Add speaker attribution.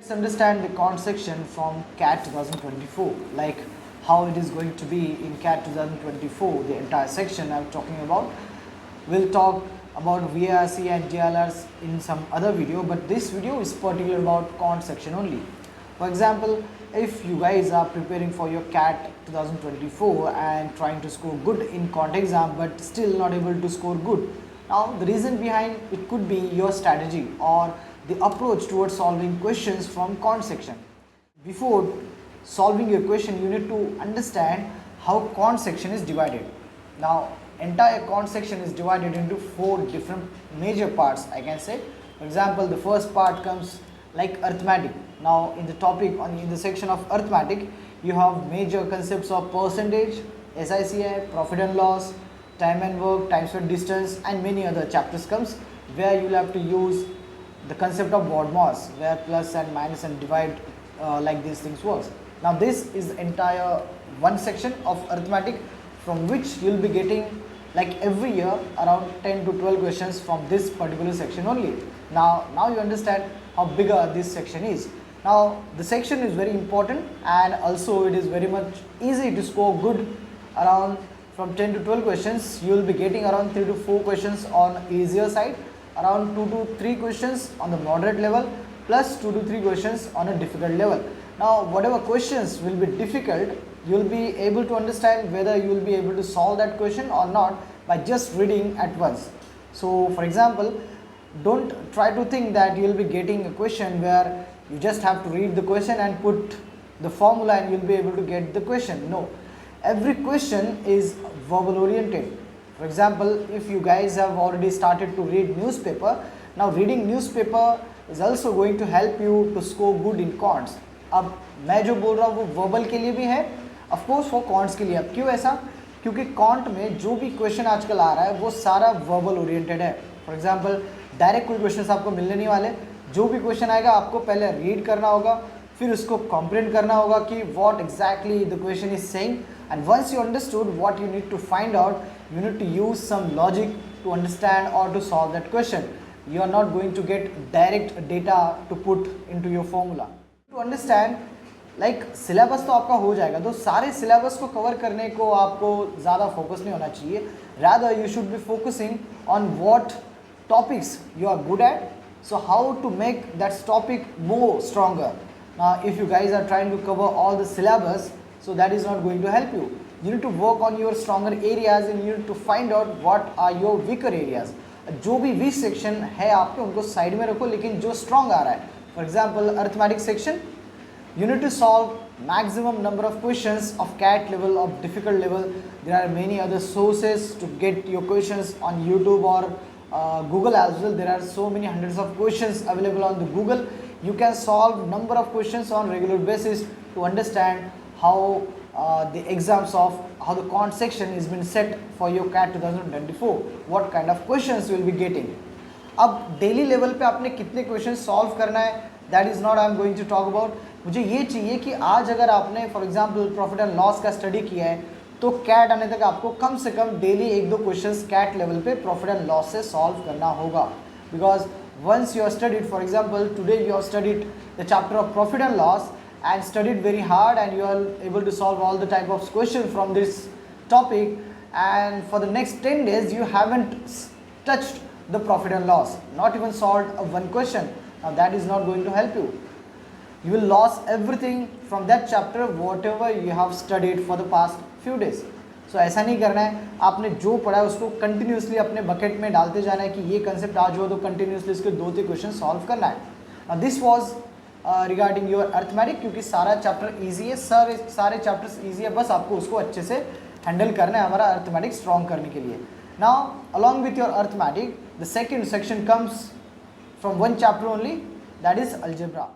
Speaker 1: Let's understand the cont section from CAT 2024, like how it is going to be in CAT 2024, the entire section I'm talking about. We'll talk about VARC and DLRs in some other video, but this video is particular about cont section only. For example, if you guys are preparing for your CAT 2024 and trying to score good in cont exam but still not able to score good, now the reason behind it could be your strategy or the approach towards solving questions from cont section. Before solving your question, you need to understand how cont section is divided. Now entire cont section is divided into 4 different major parts, I can say. For example, the first part comes like arithmetic. Now in the topic in the section of arithmetic, you have major concepts of percentage, SICI, profit and loss, time and work, time spent distance, and many other chapters comes where you will have to use the concept of BODMAS, where plus and minus and divide like these things works. Now this is the entire one section of arithmetic from which you will be getting like every year around 10 to 12 questions from this particular section only. Now you understand how bigger this section is. Now the section is very important and also it is very much easy to score good. Around from 10 to 12 questions you will be getting around 3 to 4 questions on easier side, around 2 to 3 questions on the moderate level, plus 2 to 3 questions on a difficult level. Now whatever questions will be difficult, you will be able to understand whether you will be able to solve that question or not by just reading at once. So for example, don't try to think that you will be getting a question where you just have to read the question and put the formula and you will be able to get the question. No, every question is verbal oriented. For example, if you guys have already started to read newspaper, now reading newspaper is also going to help you to score good in cons. अब मैं जो बोल रहा हूँ वो verbal के लिए भी है, ऑफ कोर्स फॉर कॉन्ट्स के लिए. अब क्यों ऐसा? क्योंकि कॉन्ट में जो भी क्वेश्चन आजकल आ रहा है वो सारा वर्बल ओरिएंटेड है. फॉर एग्जांपल डायरेक्ट कोई क्वेश्चन आपको मिलने नहीं वाले. जो भी क्वेश्चन आएगा आपको पहले रीड करना होगा, फिर उसको कॉम्प्रिहेंड करना होगा कि what exactly the question is saying, and once you understood what you need to find out, you need to use some logic to understand or to solve that question. You are not going to get direct data to put into your formula. To understand, like syllabus तो आपका हो जाएगा, तो सारे syllabus को cover करने को आपको ज़्यादा focus नहीं होना चाहिए. Rather you should be focusing on what topics you are good at, so how to make that topic more stronger. Now if you guys are trying to cover all the syllabus, so that is not going to help you. You need to work on your stronger areas and you need to find out what are your weaker areas. जो भी weak section है आपके उनको side में रखो, लेकिन जो strong आ रहा है, for example arithmetic section, you need to solve maximum number of questions of CAT level, of difficult level. There are many other sources to get your questions on YouTube or Google as well. There are so many hundreds of questions available on the Google. You can solve number of questions on regular basis to understand how the exams of how the cont section has been set for your CAT 2024, what kind of questions you will be getting. अब daily level पे आपने कितने question solve करना है, that is not I am going to talk about. मुझे ये चाहिए कि आज अगर आपने for example profit and loss का स्टडी किया है तो कैट आने तक आपको कम से कम डेली 1-2 क्वेश्चंस कैट लेवल पे प्रॉफिट एंड लॉस से सॉल्व करना होगा. Because once you are studied, for example today you are studied the chapter of profit and loss and studied very hard and you are able to solve all the type of questions from this topic, and for the next 10 days you haven't touched the profit and loss, not even solved one question. Now that is not going to help you. You will lose everything from that chapter whatever you have studied for the past few days. So ऐसा नहीं करना है. आपने जो पढ़ा है उसको continuously अपने बकेट में डालते जाना है कि ये कंसेप्ट आज हो तो कंटिन्यूसली इसके 2-3 क्वेश्चन सॉल्व करना है. Now this was regarding your arithmetic, क्योंकि सारा चैप्टर इजी है, सारे चैप्टर्स इजी है, बस आपको उसको अच्छे से हैंडल करना है हमारा अर्थमेटिक स्ट्रॉन्ग करने के लिए. Now along with your arithmetic the second section comes from one chapter only, that is algebra.